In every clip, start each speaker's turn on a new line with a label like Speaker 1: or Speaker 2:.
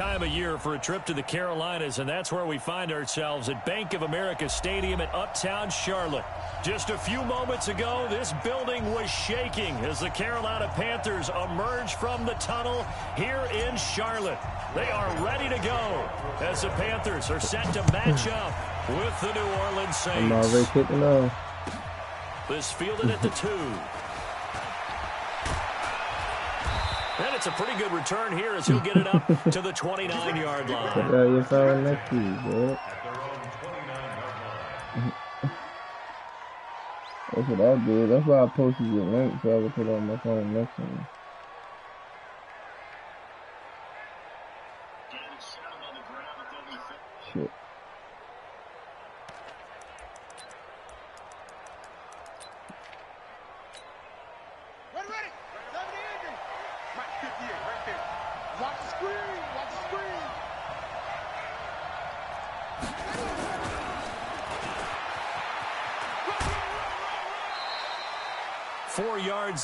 Speaker 1: Time of year for a trip to the Carolinas, and that's where we find ourselves at Bank of America Stadium in Uptown Charlotte. Just a few moments ago, this building was shaking as the Carolina Panthers emerged from the tunnel here in Charlotte. They are ready to go as the Panthers are set to match up with the New Orleans Saints.
Speaker 2: I'm already kicking off.
Speaker 1: This fielded at the 2. And it's a pretty good return here as he'll get it up to the 29-yard line.
Speaker 2: Yeah, you're foul next to you, bro. That's what I did. That's why I posted your link so I would put it on my phone next time. Shit.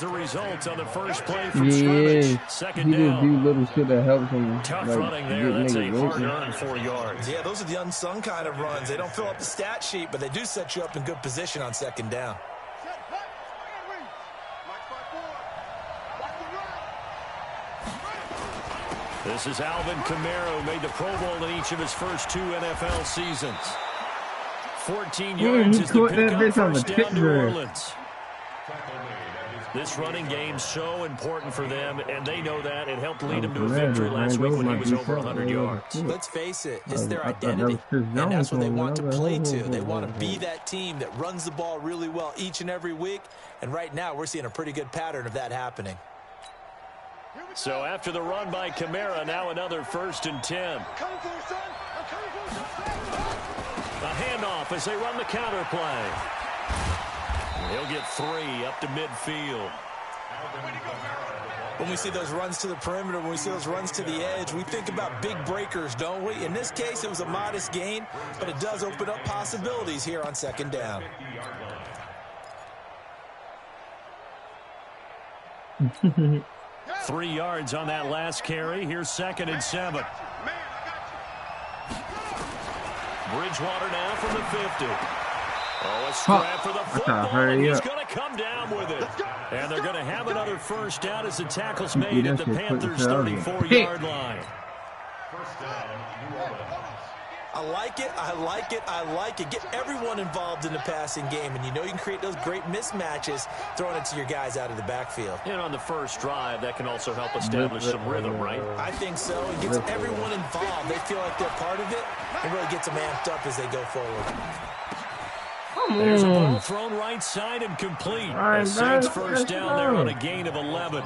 Speaker 1: The result on the first play from scrimmage. Second down.
Speaker 2: He just do little shit that helps him.
Speaker 1: Tough running there. That's a hard-earned 4 yards.
Speaker 3: Yeah, those are the unsung kind of runs. They don't fill up the stat sheet, but they do set you up in good position on second down.
Speaker 1: This is Alvin Kamara, who made the Pro Bowl in each of his first 2 NFL seasons. 14 yards is the pickup, first down New Orleans. This running game so important for them, and they know that. It helped lead them to a victory last week when he was over 100 yards.
Speaker 3: Let's face it, it's their identity, and that's what they want to play to. They want to be that team that runs the ball really well each and every week, and right now we're seeing a pretty good pattern of that happening.
Speaker 1: So after the run by Kamara, now another 1st and 10. A handoff as they run the counter play. He'll get 3 up to midfield.
Speaker 3: When we see those runs to the perimeter, when we see those runs to the edge, we think about big breakers, don't we? In this case, it was a modest gain, but it does open up possibilities here on second down.
Speaker 1: Three yards on that last carry. Here's 2nd and 7. Bridgewater now from the 50. Oh, a scrap for the football, and he's going to come down with it. And they're going to have another 1st down as the tackle's made at the Panthers' 34-yard line.
Speaker 3: I like it, I like it, I like it. Get everyone involved in the passing game, and you know you can create those great mismatches throwing it to your guys out of the backfield.
Speaker 1: And on the first drive, that can also help establish some rhythm, right?
Speaker 3: I think so. It gets everyone involved. They feel like they're part of it. It really gets them amped up as they go forward.
Speaker 1: There's a ball thrown right side and complete. The Saints 1st down there on a gain of 11.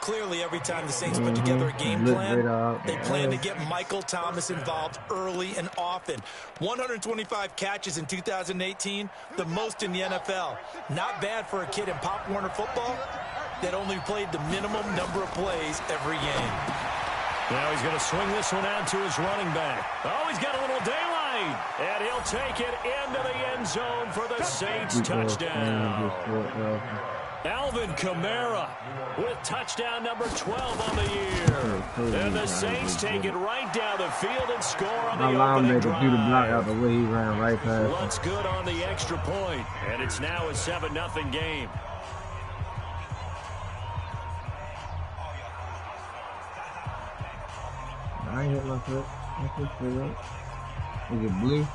Speaker 3: Clearly, every time the Saints put together a game plan, they plan to get Michael Thomas involved early and often. 125 catches in 2018, the most in the NFL. Not bad for a kid in Pop Warner football that only played the minimum number of plays every game.
Speaker 1: Now he's going to swing this one out to his running back. Oh, he's got a little daylight. And he'll take it into the end zone for the Saints touchdown. Alvin Kamara with touchdown number 12 on the year. And the Saints take it right down the field and score on the opening drive.
Speaker 2: Do the block out the way he ran right past.
Speaker 1: Looks good on the extra point. And it's now a 7-0 game.
Speaker 2: I ain't hit my foot. My foot straight up. Is it blue?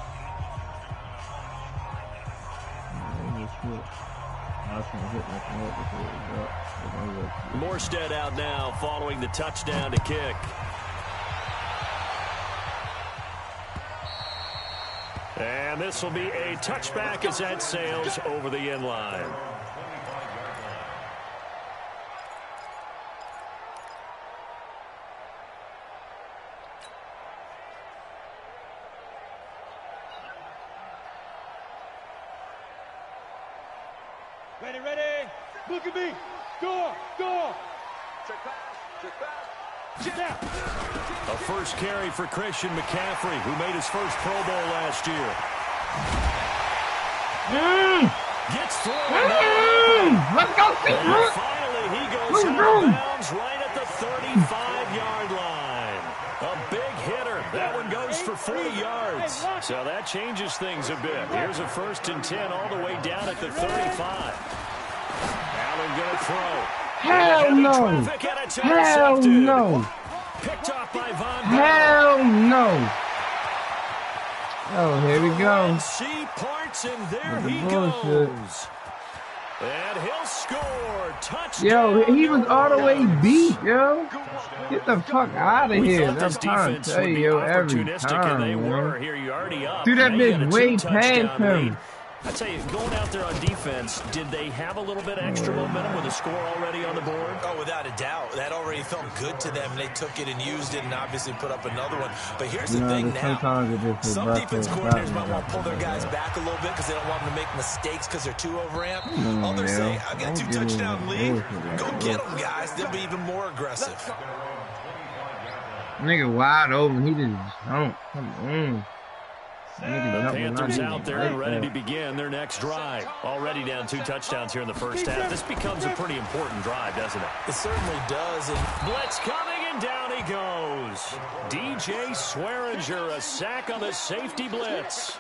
Speaker 1: Morstead out now following the touchdown to kick. And this will be a touchback as that sails over the end line.
Speaker 4: Ready, ready. Look at me. Go, go. Check pass, check pass. Check out.
Speaker 1: A first carry for Christian McCaffrey, who made his first Pro Bowl last year. Gets through.
Speaker 2: Let's go,
Speaker 1: and finally, he goes out of bounds right at the 35-yard line. A A big hitter. That one goes for 40 yards. So that changes things a bit. Here's a 1st and 10 all the way down at the 35. Allen going to throw.
Speaker 2: Hell no. Hell no.
Speaker 1: Picked off by Von Bell.
Speaker 2: Hell no. Oh, here we go.
Speaker 1: C parts, and there he
Speaker 2: bullshit.
Speaker 1: goes. And he'll score. Touchdown.
Speaker 2: Yo, he was all the way beat, yo. Get the fuck out of here.
Speaker 1: This
Speaker 2: I'm trying to tell you every time,
Speaker 1: and they were.
Speaker 2: man.
Speaker 1: Here you're already up.
Speaker 2: Dude, that
Speaker 1: Now you got
Speaker 2: bitch
Speaker 1: a
Speaker 2: way
Speaker 1: 2-touchdown
Speaker 2: past him.
Speaker 1: lead. I tell you, going out there on defense, did they have a little bit extra momentum with a score already on the board?
Speaker 3: Oh, without a doubt. That already felt good to them. They took it and used it and obviously put up another one. But here's the thing now. Some defense coordinators might want to pull their guys back a little bit because they don't want them to make mistakes because they're too overamped. Others say, I've got a 2-touchdown lead. Go get them, guys. They'll be even more aggressive.
Speaker 2: Nigga wide open. He just don't. Come on.
Speaker 1: The Panthers out there and ready to begin their next drive. Already down 2 touchdowns here in the first half. This becomes a pretty important drive, doesn't it?
Speaker 3: It certainly does. And
Speaker 1: blitz coming, and down he goes. DJ Swearinger, a sack on the safety blitz.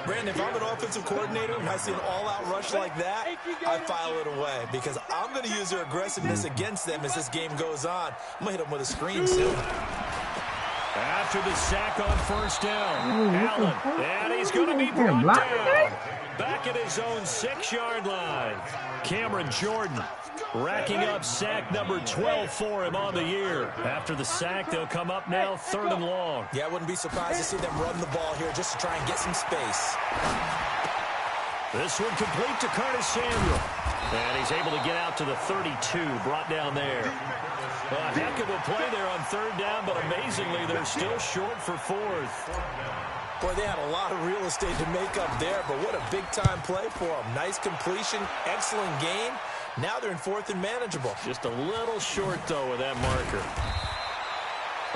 Speaker 3: Brandon, if I'm an offensive coordinator and I see an all-out rush like that, I file it away because I'm going to use their aggressiveness against them as this game goes on. I'm going to hit them with a screen soon.
Speaker 1: After the sack on 1st down, Allen, and he's going to be brought down. Back at his own 6-yard line. Cameron Jordan racking up sack number 12 for him on the year. After the sack, they'll come up now 3rd and long.
Speaker 3: Yeah, I wouldn't be surprised to see them run the ball here just to try and get some space.
Speaker 1: This one complete to Curtis Samuel. And he's able to get out to the 32, brought down there. A heck of a play there on 3rd down, but amazingly, they're still short for 4th.
Speaker 3: Boy, they had a lot of real estate to make up there, but what a big-time play for them. Nice completion, excellent game. Now they're in 4th and manageable.
Speaker 1: Just a little short, though, with that marker.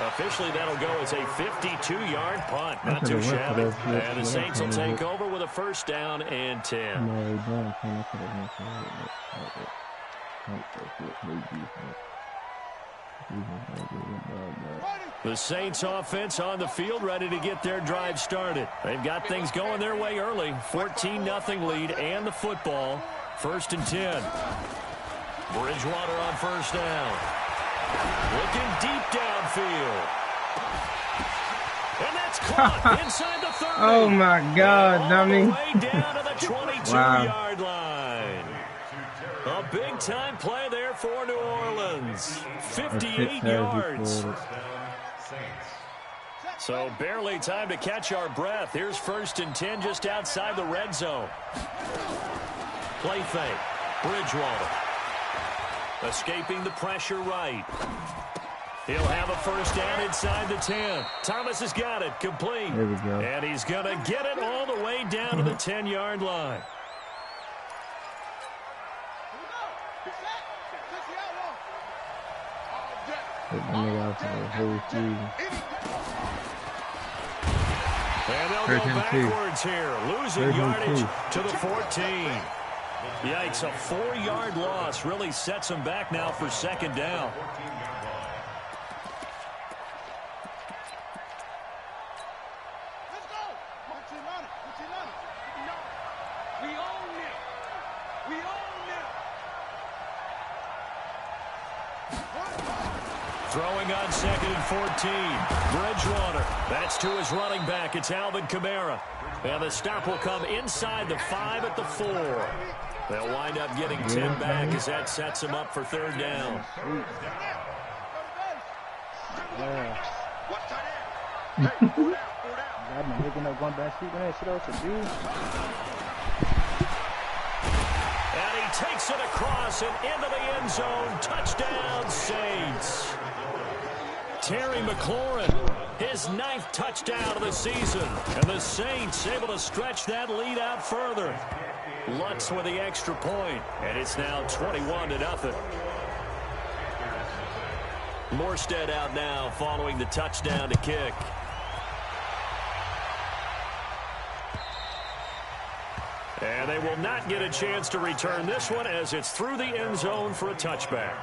Speaker 1: Officially, that'll go as a 52-yard punt. Not too shabby. And the Saints will take over with a 1st down and 10. The Saints offense on the field, ready to get their drive started. They've got things going their way early. 14-0 lead and the football. 1st and 10. Bridgewater on 1st down. Looking deep downfield. And that's caught inside the 30.
Speaker 2: Oh, my God, dummy.
Speaker 1: All the way down to the 22-yard line. A big-time play there for New Orleans. 58 yards. So barely time to catch our breath. Here's 1st and 10 just outside the red zone. Play fake. Bridgewater. Escaping the pressure right. He'll have a 1st down inside the 10. Thomas has got it. Complete.
Speaker 2: There we go.
Speaker 1: And he's going to get it all the way down to the 10-yard line. And they'll go backwards here. Losing yardage to the 14. Yikes, a 4-yard loss really sets them back now for 2nd down. Throwing on 2nd and 14. Bridgewater. That's to his running back. It's Alvin Kamara. And the stop will come inside the 5 at the 4. They'll wind up getting 10 back as that sets them up for 3rd down. And he takes it across and into the end zone. Touchdown, Saints. Terry McLaurin, his 9th touchdown of the season. And the Saints able to stretch that lead out further. Lutz with the extra point, and it's now 21-0. Morstead out now following the touchdown to kick. And they will not get a chance to return this one as it's through the end zone for a touchback.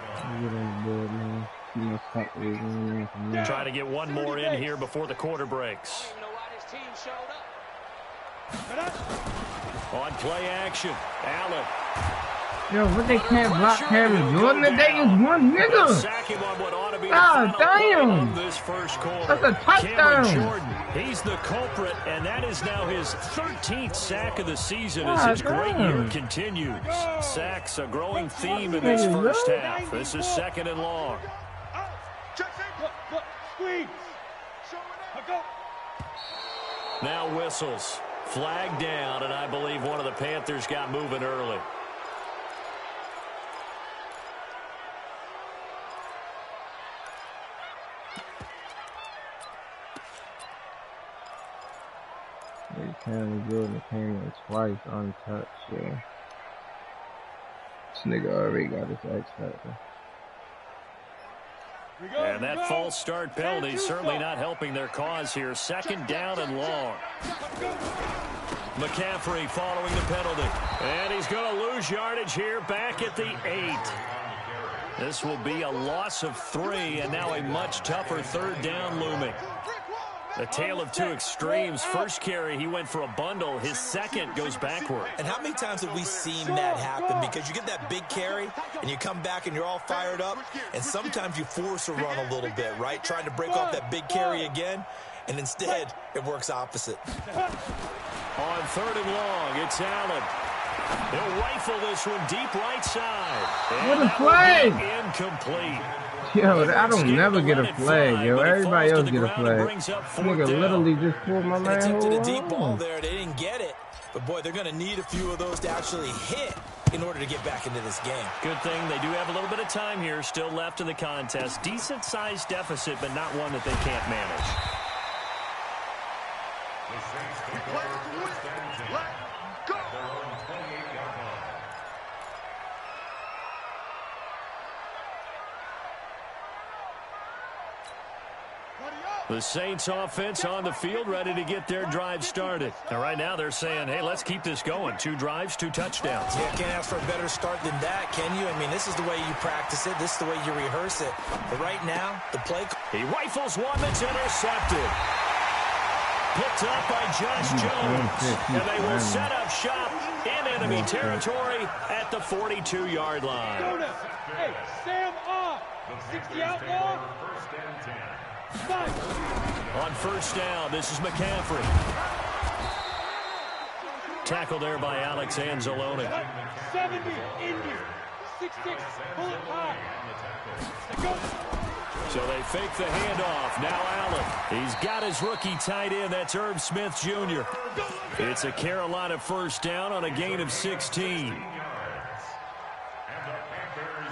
Speaker 1: Trying to get one more in here before the quarter breaks. On play action, Allen.
Speaker 2: Yo, what they can't block Cameron Jordan today is one nigga. God damn. That's a touchdown.
Speaker 1: Jordan, he's the culprit, and that is now his 13th sack of the season as his great year continues. Sacks a growing theme in this first half. This is 2nd and long. Now whistles. Flag down, and I believe one of the Panthers got moving early.
Speaker 2: Cameron Jordan came in twice untouched, yeah. This nigga already got his X factor.
Speaker 1: And that false start penalty certainly not helping their cause here. 2nd down and long. McCaffrey following the penalty. And he's going to lose yardage here back at the 8. This will be a loss of 3, and now a much tougher 3rd down looming. A tale of two extremes. First carry, he went for a bundle. His second goes backward.
Speaker 3: And how many times have we seen that happen? Because you get that big carry, and you come back and you're all fired up, and sometimes you force a run a little bit, right? Trying to break off that big carry again, and instead it works opposite.
Speaker 1: On 3rd and long, it's Allen. He'll rifle this one deep right side.
Speaker 2: What a flag!
Speaker 1: Incomplete.
Speaker 2: Yo, I don't never get a flag, yo. Everybody else get a flag. Nigga literally just pulled my man.
Speaker 3: Attempted a deep ball there. They didn't get it. But, boy, they're going to need a few of those to actually hit in order to get back into this game.
Speaker 1: Good thing they do have a little bit of time here still left in the contest. Decent-sized deficit, but not one that they can't manage. The Saints offense on the field ready to get their drive started. And right now they're saying, hey, let's keep this going. 2 drives, 2 touchdowns.
Speaker 3: Yeah, can't ask for a better start than that, can you? I mean, this is the way you practice it. This is the way you rehearse it. But right now, the play...
Speaker 1: He rifles one that's intercepted. Picked up by Josh Jones. And they will set up shop in enemy territory at the 42-yard line.
Speaker 4: Hey, Sam off. 60 outlaw.
Speaker 1: On 1st down, this is McCaffrey. Tackled there by Alex Anzalone.
Speaker 4: 70, Indy, 6'6", pull it high.
Speaker 1: So they fake the handoff. Now Allen. He's got his rookie tight end. That's Irv Smith Jr. It's a Carolina 1st down on a gain of 16.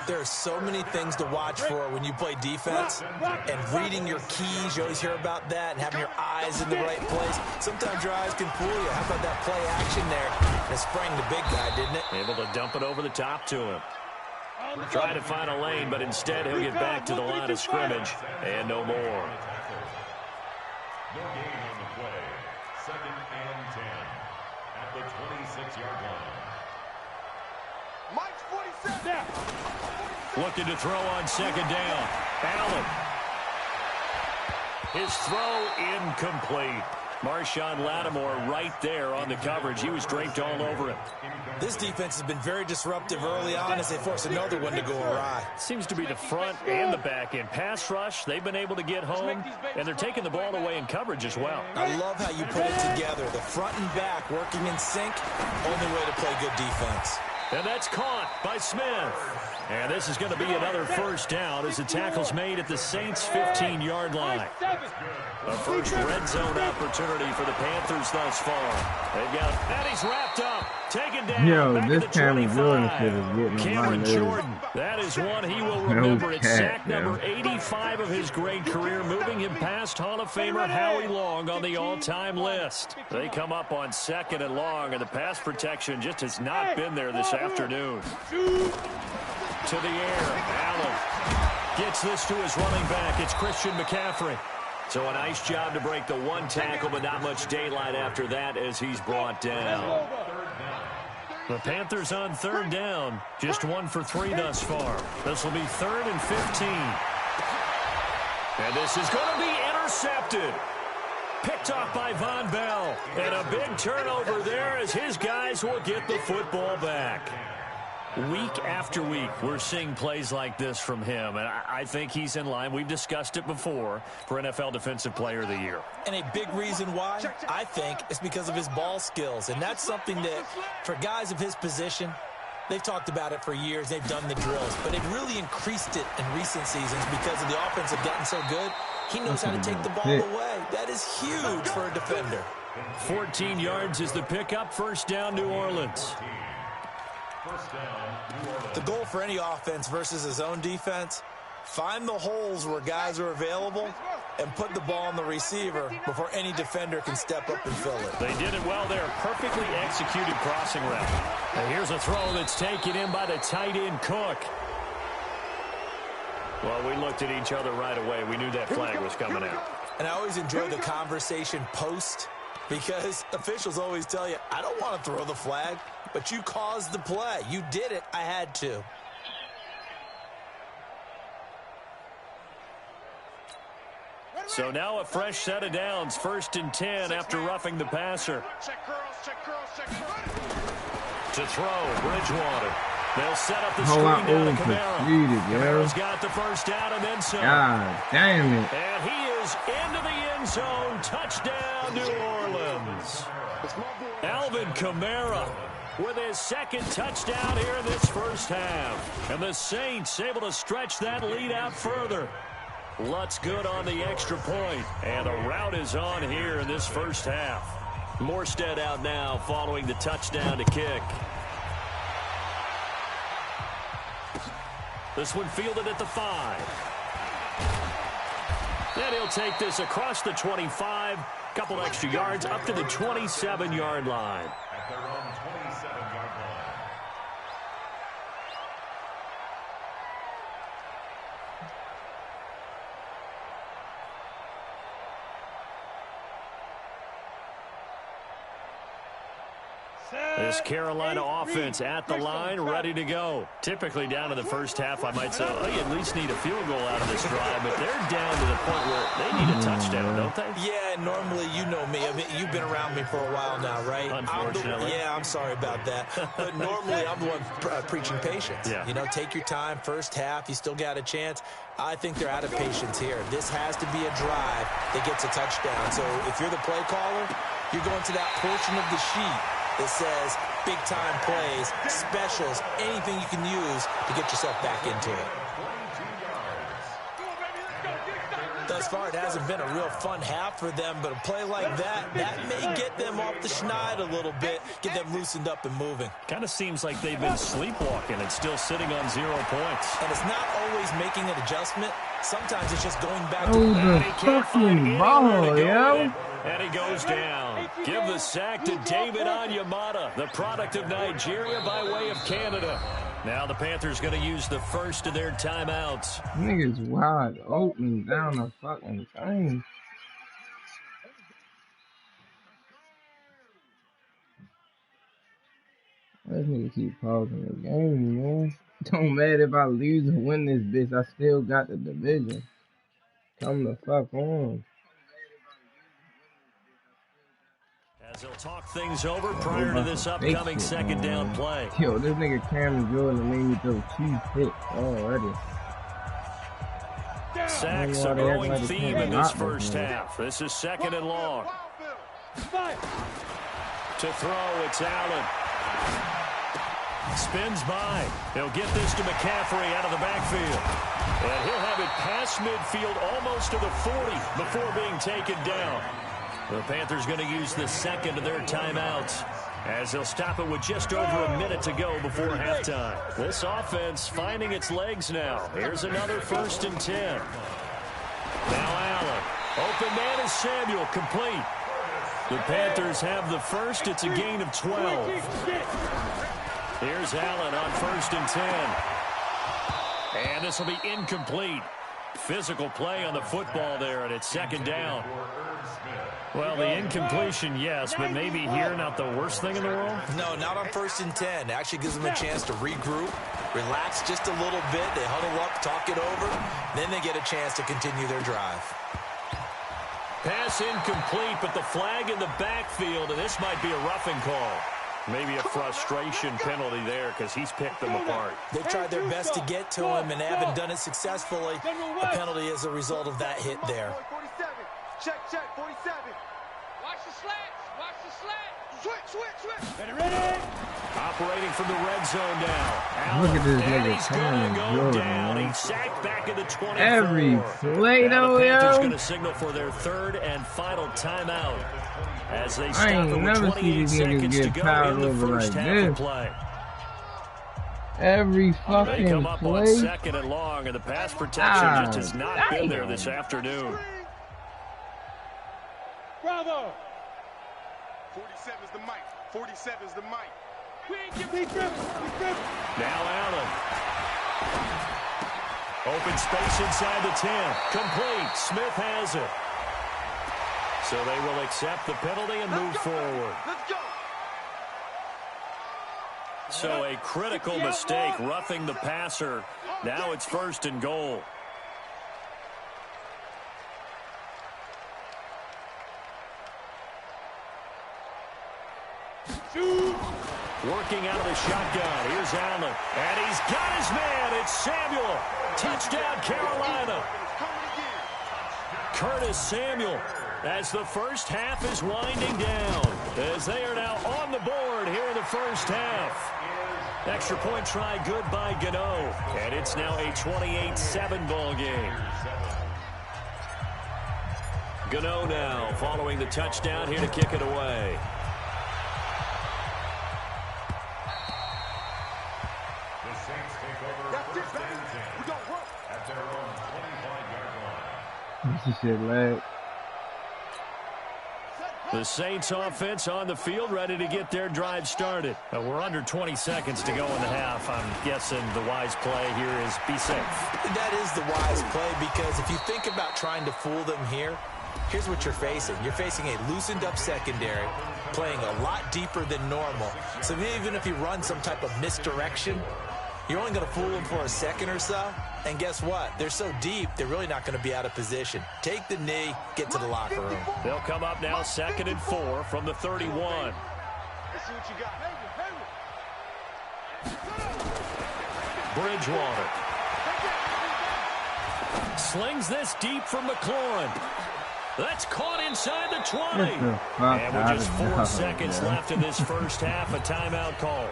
Speaker 3: There are so many things to watch for when you play defense, and reading your keys, you always hear about that, and having your eyes in the right place. Sometimes your eyes can fool you. How about that play action there? And it sprang the big guy, didn't it?
Speaker 1: Able to dump it over the top to him. Trying to find a lane, but instead he'll get back to the line of scrimmage, and no more.
Speaker 5: No gain on the play. 2nd and 10 at the 26-yard line.
Speaker 4: Mike's 47.
Speaker 1: Looking to throw on 2nd down. Allen. His throw incomplete. Marshawn Lattimore right there on the coverage. He was draped all over him.
Speaker 3: This defense has been very disruptive early on as they force another one to go awry.
Speaker 1: Seems to be the front and the back end. Pass rush, they've been able to get home, and they're taking the ball away in coverage as well.
Speaker 3: I love how you put it together. The front and back working in sync. Only way to play good defense.
Speaker 1: And that's caught by Smith. And this is going to be another 1st down as the tackle's made at the Saints' 15-yard line. A first red zone opportunity for the Panthers thus far. They've got, and he's wrapped up. Taken down.
Speaker 2: Yo, this Cameron Jordan shit is getting
Speaker 1: Cameron
Speaker 2: on my
Speaker 1: Jordan. That is one he will remember. It's sack number 85 of his great career, moving him past Hall of Famer Howie Long on the all-time list. They come up on 2nd and long, and the pass protection just has not been there this afternoon. To the air, Allen gets this to his running back. It's Christian McCaffrey. So a nice job to break the 1 tackle, but not much daylight after that as he's brought down. The Panthers on 3rd down, just 1 for 3 thus far. This will be 3rd and 15. And this is going to be intercepted. Picked off by Von Bell. And a big turnover there as his guys will get the football back. Week after week, we're seeing plays like this from him, and I think he's in line. We've discussed it before for NFL Defensive Player of the Year.
Speaker 3: And a big reason why, I think, is because of his ball skills. And that's something that, for guys of his position, they've talked about it for years. They've done the drills. But they've really increased it in recent seasons because of the offense have gotten so good. He knows how to take the ball away. That is huge for a defender.
Speaker 1: 14 yards is the pickup. First down, New Orleans.
Speaker 3: The goal for any offense versus his own defense, find the holes where guys are available and put the ball on the receiver before any defender can step up and fill it.
Speaker 1: They did it well there. Perfectly executed crossing route. And here's a throw that's taken in by the tight end, Cook. Well, we looked at each other right away. We knew that flag was coming out.
Speaker 3: And I always enjoy the conversation post because officials always tell you, I don't want to throw the flag, but you caused the play. You did it. I had to.
Speaker 1: So now a fresh set of downs. 1st and 10 after roughing the passer. To throw, Bridgewater. They'll set up the screen down to Kamara. Kamara's got the first down and then some.
Speaker 2: God damn it.
Speaker 1: And he is into the end zone. Touchdown, New Orleans. Alvin Kamara with his second touchdown here in this first half. And the Saints able to stretch that lead out further. Lutz good on the extra point. And the route is on here in this first half. Morstead out now following the touchdown to kick. This one fielded at the 5. Then he'll take this across the 25. Couple extra yards up to the 27-yard line.
Speaker 5: At their own 27-yard line.
Speaker 1: This Carolina offense at the line, ready to go. Typically down in the first half, I might say, oh, you at least need a field goal out of this drive, but they're down to the point where they need a touchdown, don't they?
Speaker 3: Yeah, normally you know me. I mean, you've been around me for a while now, right?
Speaker 1: Unfortunately.
Speaker 3: I'm sorry about that. But normally I'm the one preaching patience.
Speaker 1: Yeah.
Speaker 3: You know, take your time. First half, you still got a chance. I think they're out of patience here. This has to be a drive that gets a touchdown. So if you're the play caller, you're going to that portion of the sheet that says big-time plays, specials, anything you can use to get yourself back into it. Thus far, it hasn't been a real fun half for them, but a play like that may get them off the schneid a little bit, get them loosened up and moving.
Speaker 1: Kind of seems like they've been sleepwalking and still sitting on 0 points.
Speaker 3: And it's not always making an adjustment. Sometimes it's just going back
Speaker 2: Oh,
Speaker 3: to
Speaker 2: the fucking ball, yo.
Speaker 1: And he goes down. Give the sack to David Onyemata, the product of Nigeria by way of Canada. Now the Panthers going to use the first of their timeouts.
Speaker 2: Niggas wide open down the fucking thing. This nigga keep pausing the game, man. Don't matter if I lose or win this bitch, I still got the division. Come the fuck on.
Speaker 1: As he'll talk things over prior to this upcoming second down play.
Speaker 2: Yo, this nigga Cameron Jordan made me throw 2 picks already.
Speaker 1: Sacks a growing theme in this first half. This is 2nd and long. To throw, it's Allen. Spins by. He'll get this to McCaffrey out of the backfield. And he'll have it past midfield almost to the 40 before being taken down. The Panthers going to use the second of their timeouts as they'll stop it with just over a minute to go before halftime. This offense finding its legs now. Here's another 1st and 10. Now Allen. Open man is Samuel, complete. The Panthers have the first. It's a gain of 12. Here's Allen on 1st and 10. And this will be incomplete. Physical play on the football there, and it's 2nd down. Well, the incompletion, yes, but maybe here not the worst thing in the world?
Speaker 3: No, not on 1st and 10. Actually gives them a chance to regroup, Relax just a little bit. They huddle up, talk it over. Then they get a chance to continue their drive.
Speaker 1: Pass incomplete, but the flag in the backfield, and this might be a roughing call. Maybe a frustration penalty there because he's picked them apart.
Speaker 3: They've tried their best to get to him and haven't done it successfully. A penalty as a result of that hit there.
Speaker 4: 47. Check, 47. Watch the slats. Watch the slats. Switch. Ready.
Speaker 1: Operating from the red zone now.
Speaker 2: Look at this
Speaker 1: and
Speaker 2: nigga
Speaker 1: he's going to go
Speaker 2: Jordan,
Speaker 1: down.
Speaker 2: man.
Speaker 1: He's sacked back in the 24.
Speaker 2: Every play,
Speaker 1: now
Speaker 2: though,
Speaker 1: the Panthers
Speaker 2: yo.
Speaker 1: going to signal for their third and final timeout as they
Speaker 2: I
Speaker 1: stop
Speaker 2: ain't
Speaker 1: it with
Speaker 2: never
Speaker 1: 28
Speaker 2: seen these niggas
Speaker 1: seconds to
Speaker 2: get
Speaker 1: go
Speaker 2: powered
Speaker 1: in the
Speaker 2: over
Speaker 1: first
Speaker 2: like
Speaker 1: half of
Speaker 2: this.
Speaker 1: play.
Speaker 2: Every
Speaker 1: They
Speaker 2: fucking
Speaker 1: come up on
Speaker 2: play.
Speaker 1: second and long, and the pass protection just has not been there this afternoon.
Speaker 4: Bravo. 47's the mic. 47's the mic. We ain't give me grip.
Speaker 1: Now Allen. Open space inside the 10. Complete. Smith has it. So they will accept the penalty and move forward.
Speaker 4: Let's go.
Speaker 1: So a critical mistake, roughing the passer. Now it's 1st and goal. Working out of the shotgun. Here's Allen. And he's got his man. It's Samuel. Touchdown, Carolina. Curtis Samuel, as the first half is winding down, as they are now on the board here in the first half. Extra point try good by Gano. And it's now a 28-7 ball game. Gano now following the touchdown here to kick it away.
Speaker 2: She said, lag.
Speaker 1: The Saints offense on the field, ready to get their drive started. We're under 20 seconds to go in the half. I'm guessing the wise play here is be safe.
Speaker 3: That is the wise play, because if you think about trying to fool them here, here's what you're facing. You're facing a loosened up secondary, playing a lot deeper than normal. So even if you run some type of misdirection, you're only going to fool them for a second or so. And guess what? They're so deep, they're really not going to be out of position. Take the knee, get to the locker room.
Speaker 1: They'll come up now 2nd and 4 from the 31.
Speaker 4: Let's see what you got.
Speaker 1: Bridgewater slings this deep from McLaurin. That's caught inside the 20. And with just 4 seconds left in this first half, a timeout call.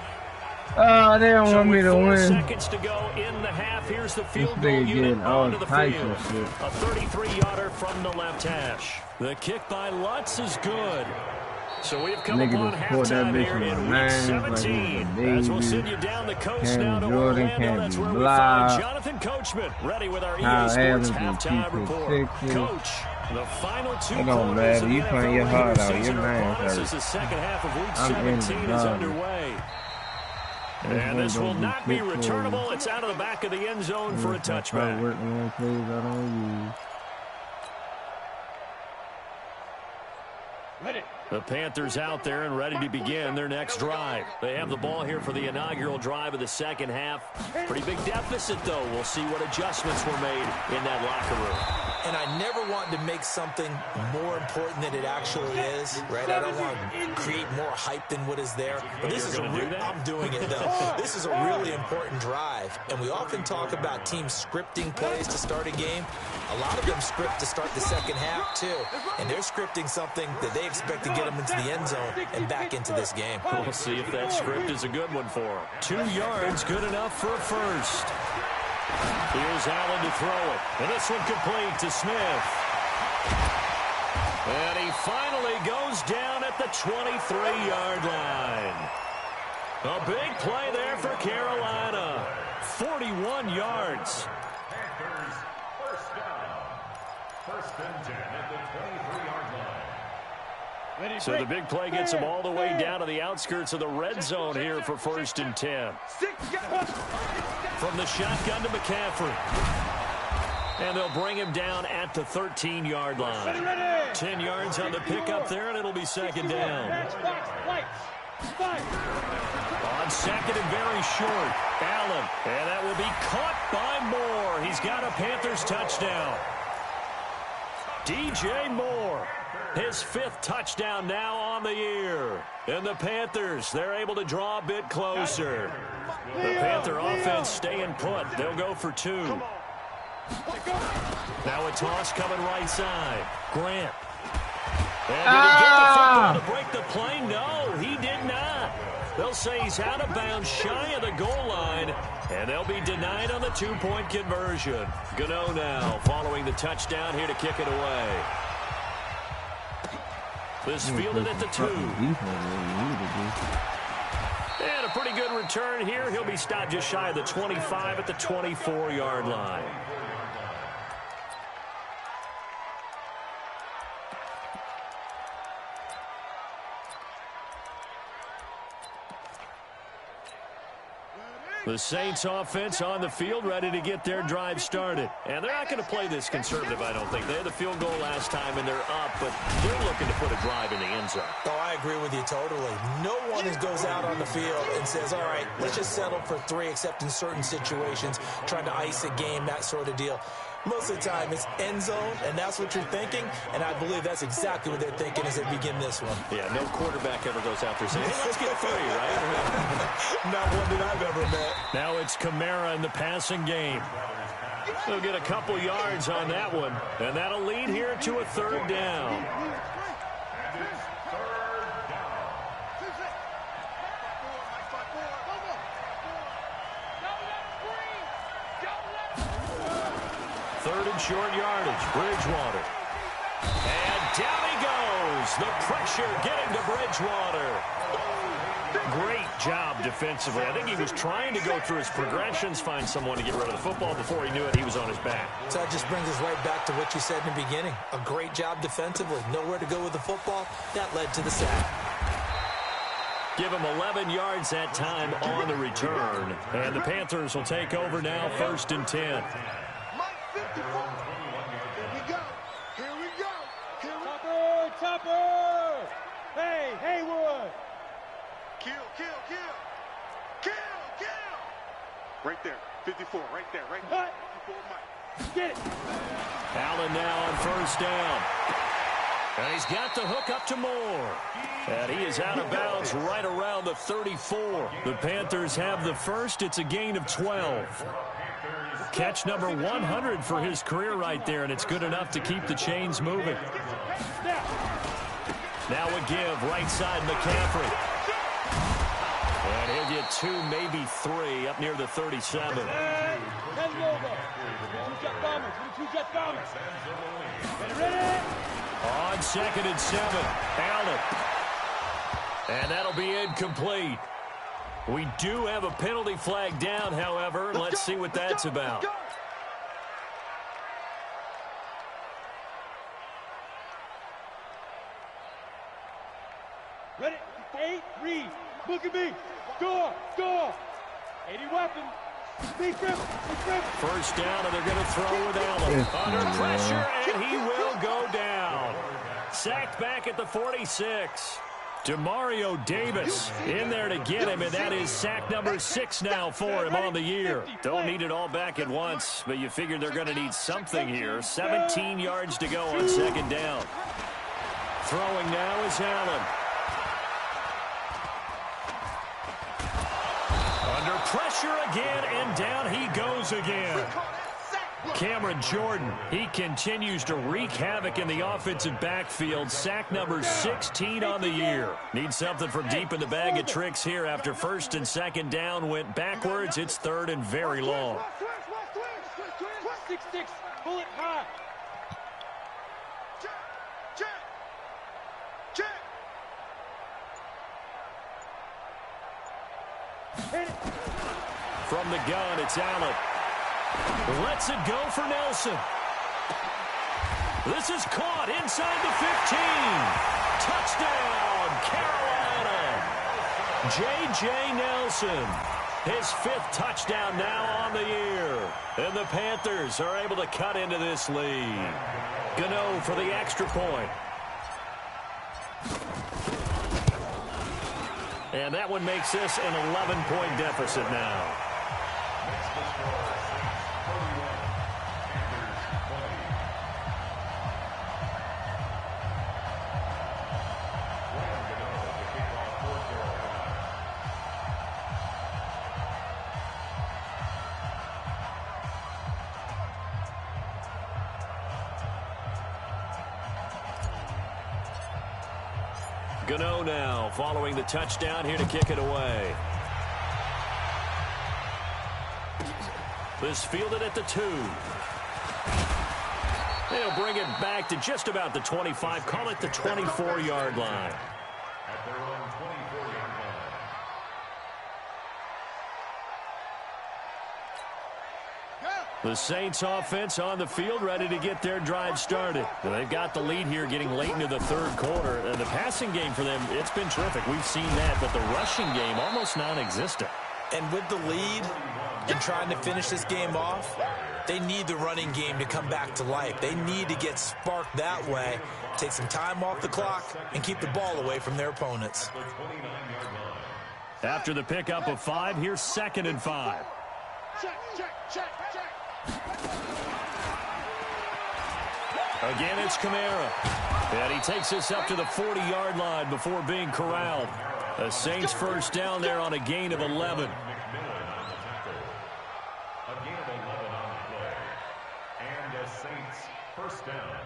Speaker 2: Oh, they don't want me to
Speaker 1: 4
Speaker 2: win.
Speaker 1: seconds to go in the half. Here's the field goal unit onto the field. A 33-yarder from the left hash. The kick by Lutz is good. So we have come upon halftime here in week 17. As we'll send you down the coast now to Orlando. That's where we find Jonathan Coachman ready with our EA Sports halftime report. Coach, the final 2 quarters of the NFL regular season are upon us as the second half of week 17 is underway. And this will not be returnable. It's out of the back of the end zone for a touchback. The Panthers out there and ready to begin their next drive. They have the ball here for the inaugural drive of the second half. Pretty big deficit, though. We'll see what adjustments were made in that locker room.
Speaker 3: And I never want to make something more important than it actually is, right? I don't want to create more hype than what is there. But this is I'm doing it, though. This is a really important drive. And we often talk about teams scripting plays to start a game. A lot of them script to start the second half, too. And they're scripting something that they expect to get them into the end zone and back into this game.
Speaker 1: We'll see if that script is a good one for them. 2 yards, good enough for a first. Here's Allen to throw it. And this one complete to Smith. And he finally goes down at the 23-yard line. A big play there for Carolina. 41 yards.
Speaker 5: Panthers, first down. 1st and 10 at the 23-yard line.
Speaker 1: So the big play gets him all the way down to the outskirts of the red zone here for 1st and 10. From the shotgun to McCaffrey. And they'll bring him down at the 13-yard line. 10 yards on the pickup there, and it'll be 2nd down. On 2nd and very short. Allen, and that will be caught by Moore. He's got a Panthers touchdown. DJ Moore, his 5th touchdown now on the year. And the Panthers, they're able to draw a bit closer. The Panther offense staying put. They'll go for 2. Now a toss coming right side. Grant. And did he get the football to break the play? No, he did not. They'll say he's out of bounds, shy of the goal line, and they'll be denied on the 2-point conversion. Gano now following the touchdown here to kick it away. This fielded at the 2. And a pretty good return here. He'll be stopped just shy of the 25 at the 24-yard line. The Saints offense on the field, ready to get their drive started. And they're not going to play this conservative, I don't think. They had the field goal last time, and they're up, but they're looking to put a drive in the end zone.
Speaker 3: Oh, I agree with you totally. No one goes out on the field and says, all right, let's just settle for 3, except in certain situations, trying to ice a game, that sort of deal. Most of the time, it's end zone, and that's what you're thinking, and I believe that's exactly what they're thinking as they begin this one.
Speaker 1: Yeah, no quarterback ever goes out there saying, hey, let's get 3, right?
Speaker 3: Not one that I've ever met.
Speaker 1: Now it's Kamara in the passing game. They'll get a couple yards on that one, and that'll lead here to a 3rd down. Third and short yardage, Bridgewater. And down he goes. The pressure getting to Bridgewater. Great job defensively. I think he was trying to go through his progressions, find someone to get rid of the football. Before he knew it, he was on his back.
Speaker 3: So that just brings us right back to what you said in the beginning. A great job defensively. Nowhere to go with the football. That led to the sack.
Speaker 1: Give him 11 yards that time on the return. And the Panthers will take over now, 1st and 10.
Speaker 4: Topper! Hey, Haywood!
Speaker 6: Kill! Right there, 54, right there, right there. 54, Mike.
Speaker 4: Get it!
Speaker 1: Allen now on 1st down. And he's got the hook up to Moore. And he is out of bounds right around the 34. The Panthers have the 1st. It's a gain of 12. Catch number 100 for his career right there, and it's good enough to keep the chains moving. Now a give, right side, McCaffrey. And he'll get 2, maybe 3, up near the 37. On 2nd and 7, Allen. And that'll be incomplete. We do have a penalty flag down, however. Let's see what that's about.
Speaker 4: Ready? 8, read. Look at me. Door. 80 weapons. Big grip.
Speaker 1: 1st down, and they're going to throw with Allen. Under pressure, and he will go down. Sacked back at the 46. Demario Davis in there to get him, and that is sack number 6 now for him on the year. Don't need it all back at once, but you figure they're going to need something here. 17 yards to go on 2nd down. Throwing now is Allen. Under pressure again, and down he goes again. Cameron Jordan, he continues to wreak havoc in the offensive backfield. Sack number 16 on the year. Needs something from deep in the bag of tricks here after 1st and 2nd down went backwards. It's 3rd and very long.
Speaker 4: 6-6, bullet high.
Speaker 1: From the gun, it's Allen. Lets it go for Nelson. This is caught inside the 15. Touchdown, Carolina. J.J. Nelson. His 5th touchdown now on the year. And the Panthers are able to cut into this lead. Gano for the extra point. And that one makes this an 11-point deficit now. Gano now following the touchdown here to kick it away. This fielded at the 2. They'll bring it back to just about the 25. Call it the 24-yard line.
Speaker 5: At their own 24-yard line.
Speaker 1: The Saints offense on the field ready to get their drive started. Well, they've got the lead here getting late into the third quarter. And the passing game for them, it's been terrific. We've seen that, but the rushing game almost non-existent.
Speaker 3: And with the lead and trying to finish this game off, they need the running game to come back to life. They need to get sparked that way, take some time off the clock, and keep the ball away from their opponents.
Speaker 1: After the pickup of 5, here's 2nd and 5. Again, it's Kamara. And he takes us up to the 40-yard line before being corralled. The Saints first down there on a gain of 11.
Speaker 5: A gain of 11 on the play. And the Saints first down.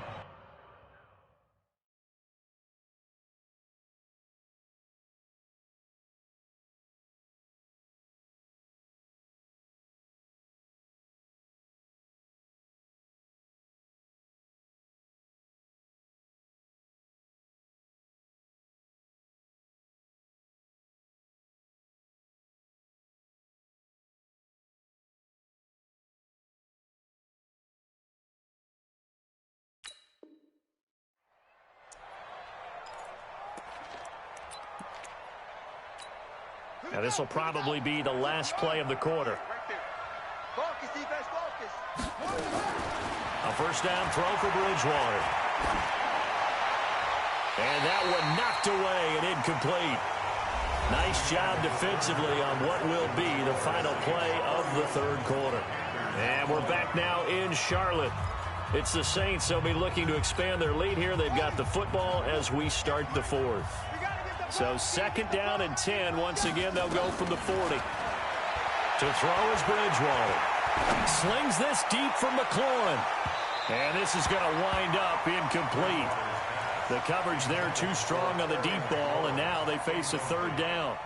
Speaker 1: Now this will probably be the last play of the quarter.
Speaker 4: Focus, defense, focus.
Speaker 1: A first down throw for Bridgewater. And that one knocked away and incomplete. Nice job defensively on what will be the final play of the third quarter. And we're back now in Charlotte. It's the Saints. They'll be looking to expand their lead here. They've got the football as we start the fourth. So 2nd down and 10. Once again, they'll go from the 40. To throw is Bridgewater. Slings this deep for McLaurin. And this is going to wind up incomplete. The coverage there too strong on the deep ball, and now they face a 3rd down.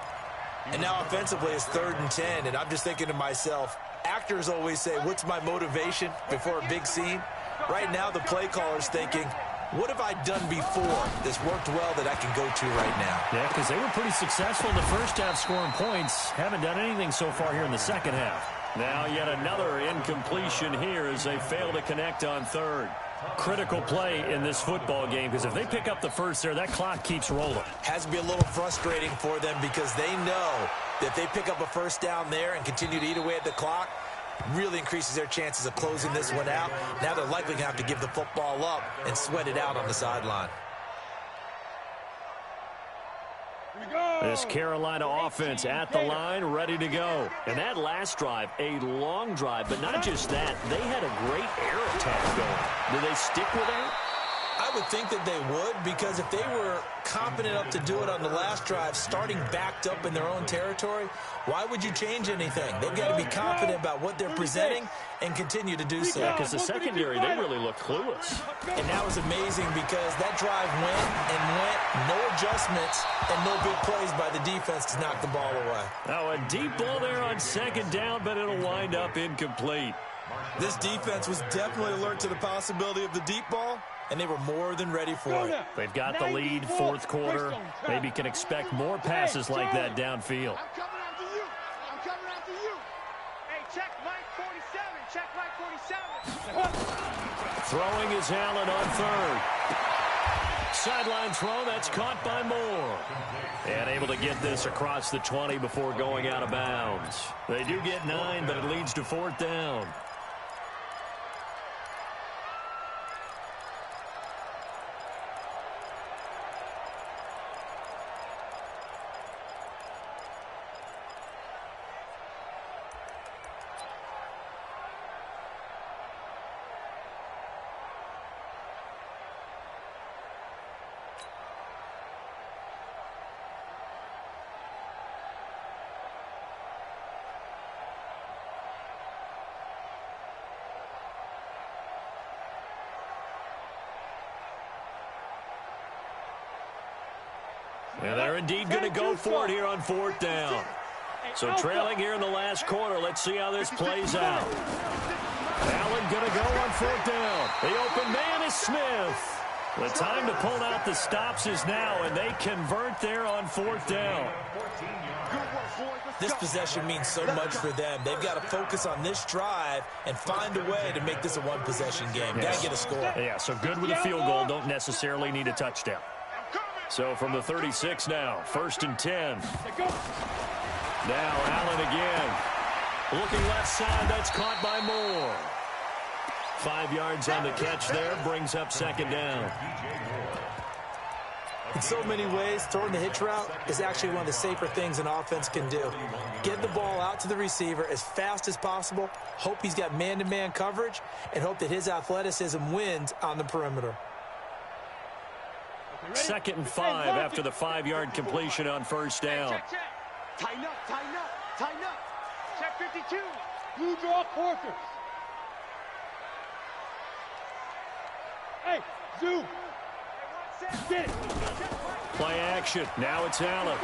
Speaker 3: And now offensively it's 3rd and 10, and I'm just thinking to myself, actors always say, what's my motivation before a big scene? Right now the play caller's thinking, what have I done before that's worked well that I can go to right now?
Speaker 1: Yeah, because they were pretty successful in the first half scoring points. Haven't done anything so far here in the second half. Now yet another incompletion here as they fail to connect on 3rd. Critical play in this football game because if they pick up the first there, that clock keeps rolling.
Speaker 3: Has to be a little frustrating for them because they know that if they pick up a first down there and continue to eat away at the clock, really increases their chances of closing this one out. Now they're likely going to have to give the football up and sweat it out on the sideline.
Speaker 1: This Carolina offense at the line, ready to go. And that last drive, a long drive, but not just that. They had a great air attack going. Do they stick with that?
Speaker 3: I would think that they would, because if they were confident enough to do it on the last drive, starting backed up in their own territory, why would you change anything? They've got to be confident about what they're presenting and continue to do so.
Speaker 1: Yeah, because the secondary, they really looked clueless.
Speaker 3: And that was amazing because that drive went and went, no adjustments, and no big plays by the defense to knock the ball away.
Speaker 1: Now a deep ball there on 2nd down, but it'll wind up incomplete.
Speaker 3: This defense was definitely alert to the possibility of the deep ball, and they were more than ready for it.
Speaker 1: They've got the lead, 4th quarter. Maybe can expect more passes like that downfield.
Speaker 4: I'm coming after you. I'm coming after you. Hey, check Mike 47. Check Mike 47.
Speaker 1: Throwing is Allen on 3rd. Sideline throw, that's caught by Moore. And able to get this across the 20 before going out of bounds. They do get 9, but it leads to 4th down. And they're indeed going to go for it here on 4th down. So trailing here in the last quarter. Let's see how this plays out. Allen going to go on 4th down. The open man is Smith. The time to pull out the stops is now, and they convert there on 4th down.
Speaker 3: This possession means so much for them. They've got to focus on this drive and find a way to make this a one-possession game.
Speaker 1: Yes.
Speaker 3: Got to get a score.
Speaker 1: Yeah, so good with a field goal. Don't necessarily need a touchdown. So from the 36 now, 1st and 10. Now Allen again. Looking left side, that's caught by Moore. 5 yards on the catch there, brings up 2nd down.
Speaker 3: In so many ways, throwing the hitch route is actually one of the safer things an offense can do. Get the ball out to the receiver as fast as possible, hope he's got man-to-man coverage, and hope that his athleticism wins on the perimeter.
Speaker 1: 2nd and 5 after the 5-yard completion on 1st down.
Speaker 4: Check. Tighten up. Check 52. Blue draw quarters. Hey, zoom. Get it.
Speaker 1: Play action. Now it's Allen.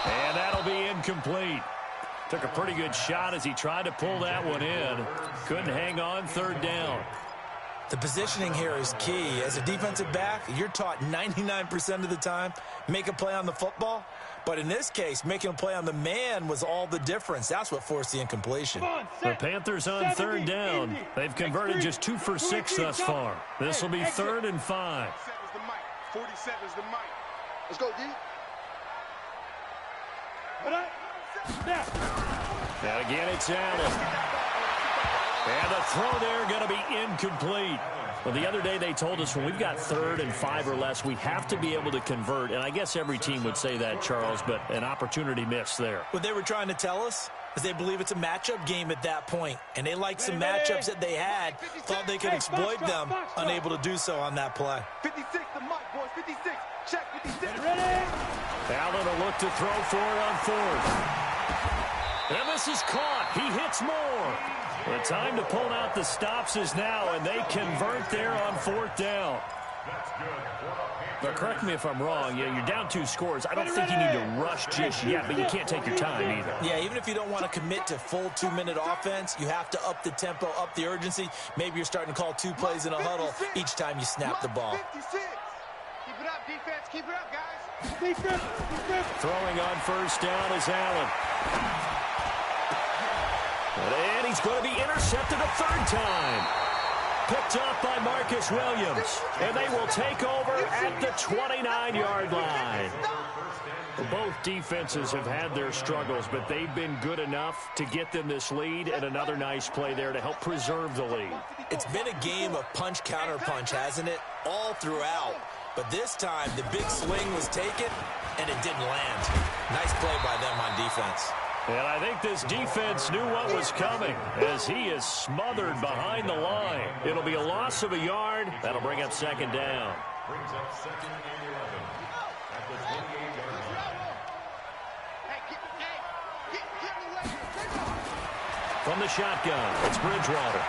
Speaker 1: And that'll be incomplete. Took a pretty good shot as he tried to pull that one in. Couldn't hang on 3rd down.
Speaker 3: The positioning here is key. As a defensive back, you're taught 99% of the time, make a play on the football. But in this case, making a play on the man was all the difference. That's what forced the incompletion.
Speaker 1: The Panthers on 3rd down. They've converted just 2 for 6 thus far. This will be 3rd and 5.
Speaker 6: 47's the mic. Let's go, D.
Speaker 1: And again, it's Allen. And the throw there going to be incomplete. Well, the other day they told us when we've got 3rd and 5 or less, we have to be able to convert. And I guess every team would say that, Charles, but an opportunity missed there.
Speaker 3: What they were trying to tell us is they believe it's a matchup game at that point. And they liked some matchups that they had, thought they could exploit them, unable to do so on that play.
Speaker 6: 56, the mic, boys. 56. Check 56.
Speaker 1: Allen will look to throw for it on 4th. And this is caught. He hits Moore. The time to pull out the stops is now, and they convert there on 4th down. Now, correct me if I'm wrong. Yeah, you're down 2 scores. I don't think you need to rush just yet, but you can't take your time either.
Speaker 3: Yeah, even if you don't want to commit to full 2-minute offense, you have to up the tempo, up the urgency. Maybe you're starting to call 2 plays in a huddle each time you snap the ball.
Speaker 6: 56. Keep it up, defense. Keep it up, guys.
Speaker 1: Throwing on 1st down is Allen. And he's going to be intercepted a 3rd time. Picked up by Marcus Williams. And they will take over at the 29-yard line. Both defenses have had their struggles, but they've been good enough to get them this lead, and another nice play there to help preserve the lead.
Speaker 3: It's been a game of punch-counter-punch, hasn't it? All throughout. But this time, the big swing was taken, and it didn't land. Nice play by them on defense.
Speaker 1: And I think this defense knew what was coming as he is smothered behind the line. It'll be a loss of a yard. That'll bring up 2nd down.
Speaker 5: Brings up 2nd and 11 at the 28-yard line.
Speaker 1: From the shotgun, it's Bridgewater.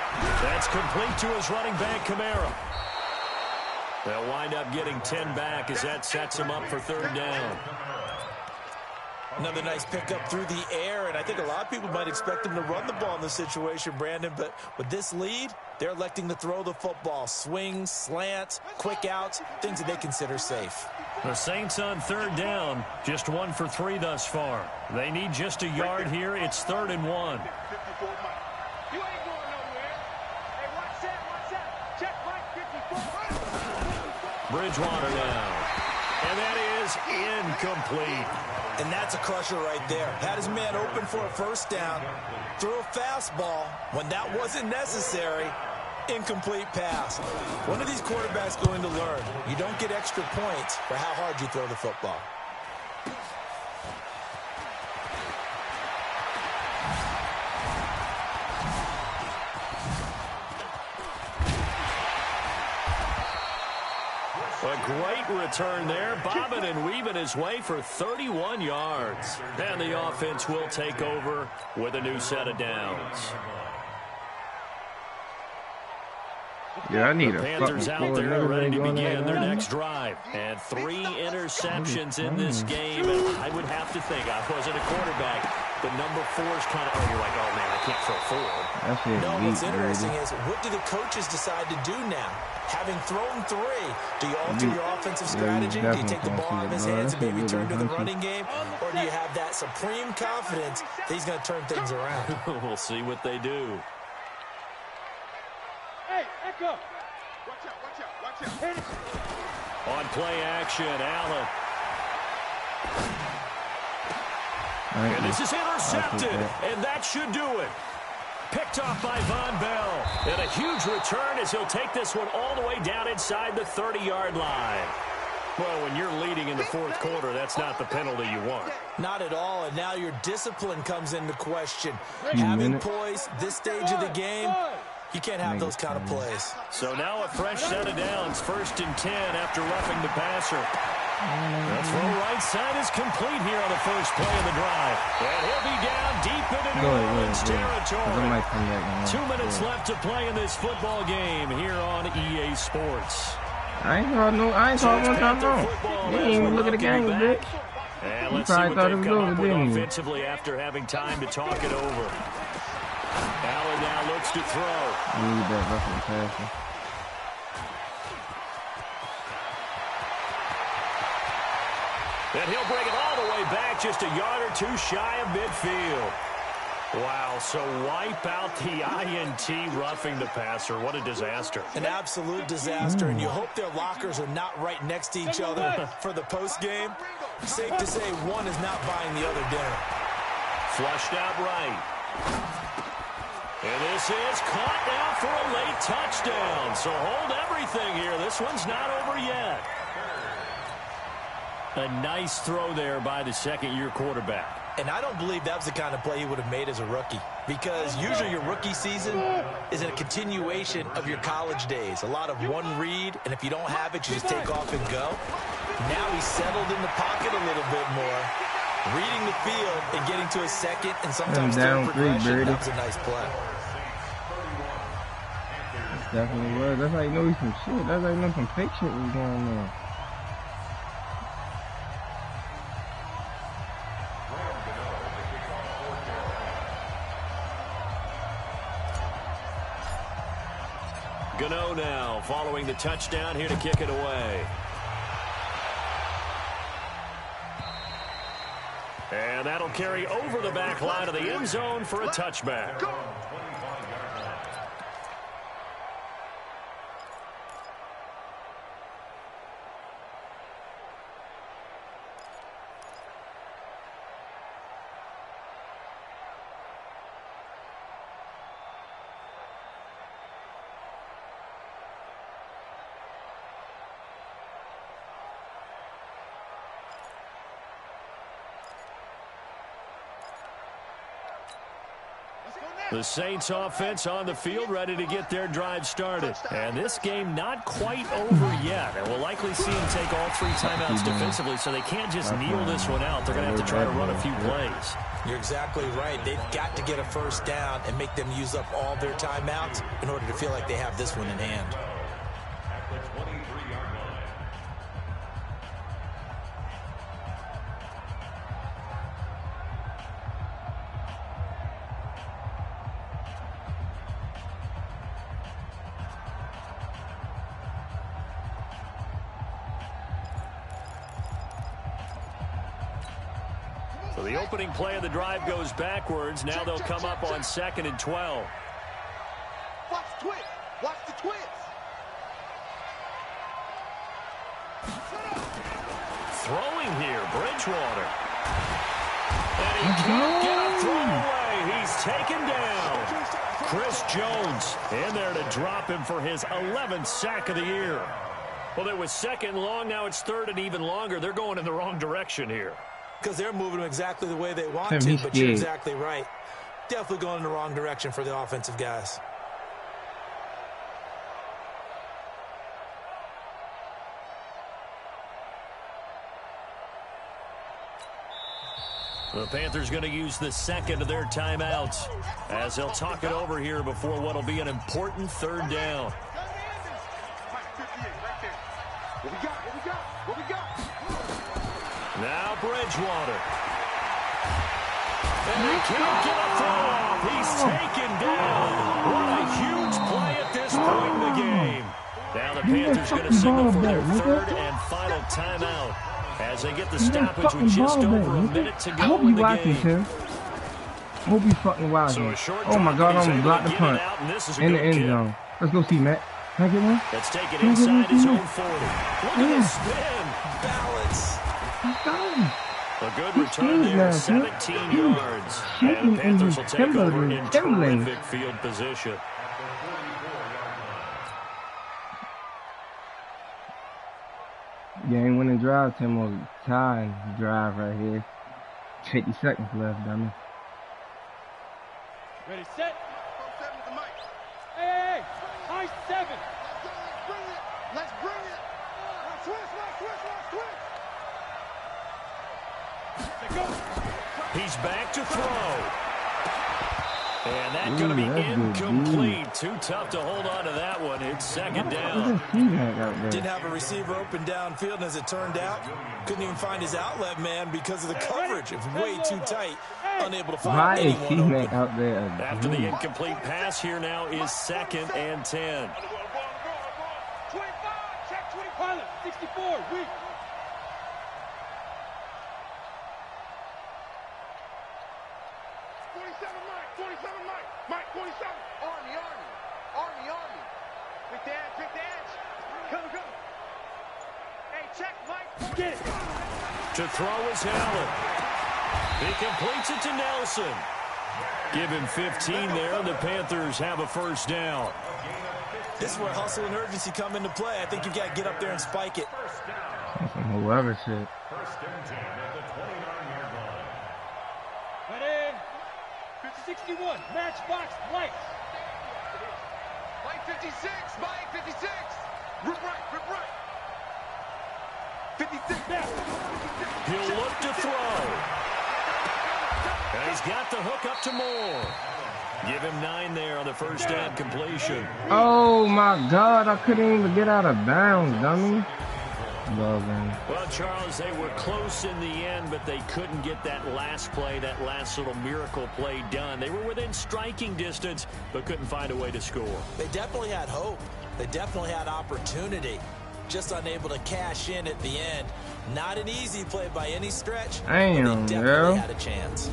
Speaker 1: That's complete to his running back, Kamara. They'll wind up getting 10 back as that sets him up for 3rd down.
Speaker 3: Another nice pickup through the air, and I think a lot of people might expect them to run the ball in this situation, Brandon, but with this lead, they're electing to throw the football. Swings, slants, quick outs, things that they consider safe.
Speaker 1: The Saints on 3rd down, just 1 for 3 thus far. They need just a yard here. It's 3rd and 1.
Speaker 4: You ain't going nowhere. Hey, watch that. Check right 54.
Speaker 1: Bridgewater now. And that is incomplete.
Speaker 3: And that's a crusher right there. Had his man open for a 1st down, threw a fastball when that wasn't necessary. Incomplete pass. When are these quarterbacks going to learn? You don't get extra points for how hard you throw the football.
Speaker 1: A great return there, bobbing and weaving his way for 31 yards. And the offense will take over with a new set of downs.
Speaker 2: Yeah, I need
Speaker 1: the
Speaker 2: a
Speaker 1: Panthers
Speaker 2: fucking
Speaker 1: out
Speaker 2: score.
Speaker 1: there ready to
Speaker 2: Going
Speaker 1: begin their
Speaker 2: right
Speaker 1: next drive. And 3 interceptions in this game. And I would have to think, I wasn't a quarterback, but number 4 is kind of, you're like, oh, man, I can't throw 4.
Speaker 3: No, what's interesting is, what do the coaches decide to do now? Having thrown 3, do you alter your offensive strategy? Do you take the ball out of his hands and maybe turn to the running game? Or do you have that supreme confidence that he's going to turn things around?
Speaker 1: We'll see what they do.
Speaker 4: Hey, Echo! Watch out, watch out, watch out. Hit it.
Speaker 1: On play action, Allen. And this is intercepted, and that should do it. Picked off by Von Bell. And a huge return as he'll take this one all the way down inside the 30-yard line. Well, when you're leading in the 4th quarter, that's not the penalty you want.
Speaker 3: Not at all, and now your discipline comes into question. Having poise this stage of the game, you can't have those kind of plays.
Speaker 1: So now a fresh set of downs, 1st and 10 after roughing the passer. The throw right side is complete here on the first play of the drive. And he'll be down deep into New Orleans territory. 2 minutes left to play in this football game here on EA Sports.
Speaker 2: I ain't saw one time wrong. You ain't even look at the game, bitch.
Speaker 1: And let's see what they've come up with offensively after having time to talk it over. Allen now looks to throw.
Speaker 2: I need that roughing passer.
Speaker 1: And he'll bring it all the way back, just a yard or 2 shy of midfield. Wow, so wipe out the INT roughing the passer. What a disaster.
Speaker 3: An absolute disaster, and you hope their lockers are not right next to each other for the postgame. Safe to say one is not buying the other dinner.
Speaker 1: Flushed out right. And this is caught now for a late touchdown. So hold everything here. This one's not over yet. A nice throw there by the second-year quarterback.
Speaker 3: And I don't believe that was the kind of play he would have made as a rookie, because usually your rookie season is a continuation of your college days. A lot of one read, and if you don't have it, you just take off and go. Now he's settled in the pocket a little bit more, reading the field and getting to a second and sometimes third progression. That was a nice play.
Speaker 2: Definitely was. That's how you know he's some shit. That's how you know some fake shit was going on.
Speaker 1: Gano now following the touchdown here to kick it away. And that'll carry over the back line of the end zone for a touchback. The Saints offense on the field ready to get their drive started. And this game not quite over yet. And we'll likely see them take all 3 timeouts defensively, so they can't just kneel this one out. They're going to have to try to run a few plays.
Speaker 3: You're exactly right. They've got to get a first down and make them use up all their timeouts in order to feel like they have this one in hand.
Speaker 5: At the 23-yard line.
Speaker 1: So the opening play of the drive goes backwards. Now they'll come up on 2nd and 12.
Speaker 6: Watch the twins. Watch the twins.
Speaker 1: Throwing here, Bridgewater. And he can't get a throw away. He's taken down. Chris Jones in there to drop him for his 11th sack of the year. Well, it was 2nd and long. Now it's 3rd and even longer. They're going in the wrong direction here.
Speaker 3: Because they're moving them exactly the way they want to, but you're exactly right. Definitely going in the wrong direction for the offensive guys.
Speaker 1: The Panthers going to use the 2nd of their timeouts as they'll talk it over here before what will be an important 3rd down. Now Bridgewater. And he can't get a throw off. He's taken down. What a huge play at this point in the game. Now the Panthers going to signal for their third and final timeout as they get the stoppage with just over a minute to go in the game.
Speaker 2: I hope you fucking watching. Oh my God, I'm gonna block the punt in the end zone. Let's go see Matt. Can I get one?
Speaker 1: Let's take it inside his own 40. Look at the spin. Balance. A good return there, 17 yards. And the Panthers will take over in terrific field position.
Speaker 2: Game winning drive, 10 more time drive right here. 50 seconds left, dummy.
Speaker 4: Ready, set. Hey, high 7.
Speaker 6: Let's bring it. Let's switch.
Speaker 1: He's back to throw. And that's going to be incomplete. Too tough to hold on to that one. It's second down.
Speaker 3: Didn't have a receiver open downfield, and as it turned out, couldn't even find his outlet man because of the coverage. It was way too tight. Unable to find anyone open.
Speaker 2: Out there?
Speaker 1: After the incomplete pass, here now is 2nd and 10.
Speaker 4: 25, check 20 pilot, 64, weak.
Speaker 6: Mike, 47. Army. Big dance. Come. Hey, check, Mike.
Speaker 4: Get it.
Speaker 1: To throw is Allen. He completes it to Nelson. Give him 15 there, and the Panthers have a first down.
Speaker 3: This is where hustle and urgency come into play. I think you've got to get up there and spike it.
Speaker 2: Whoever shit.
Speaker 5: First and 10 at the 29-yard line.
Speaker 4: Ready. 61, matchbox, Mike.
Speaker 6: Mike 56. Rip right. 56.
Speaker 1: He'll look to throw. And he's got the hook up to Moore. Give him 9 there on the first down completion.
Speaker 2: Oh my God, I couldn't even get out of bounds, dummy.
Speaker 1: Well, Charles, they were close in the end, but they couldn't get that last play, that last little miracle play done. They were within striking distance, but couldn't find a way to score.
Speaker 3: They definitely had hope. They definitely had opportunity. Just unable to cash in at the end. Not an easy play by any stretch, but they definitely had a chance.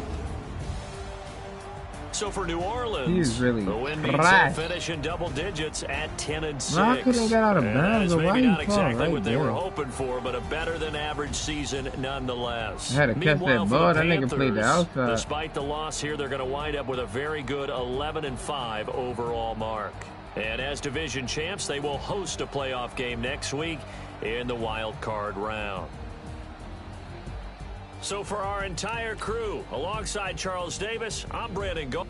Speaker 1: So for New Orleans, the win means they'll finish in double digits at 10-6.
Speaker 2: I couldn't get out of bounds.
Speaker 1: Maybe not exactly what they were hoping for, but a better than average season nonetheless.
Speaker 2: I had to catch that ball. That nigga played the outside.
Speaker 1: Despite the loss here, they're going to wind up with a very good 11-5 overall mark. And as division champs, they will host a playoff game next week in the wild card round. So for our entire crew, alongside Charles Davis, I'm Brandon Gold.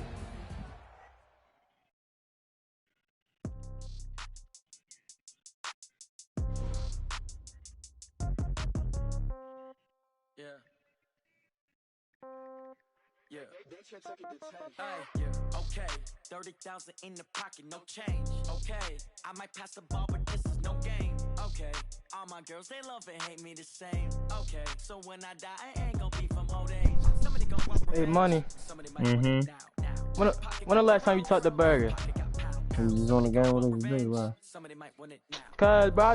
Speaker 7: Okay, 30,000 in the pocket, no change. Okay, I might pass the ball, but this is no game. Okay, all my girls, they love and hate me the same. Okay, so when I die, I ain't gonna be from old age. Somebody gonna walk
Speaker 8: Hey, Money. When the last time you talked to Burger?
Speaker 2: He was just on the game with us today, wow.
Speaker 8: Cause, bro,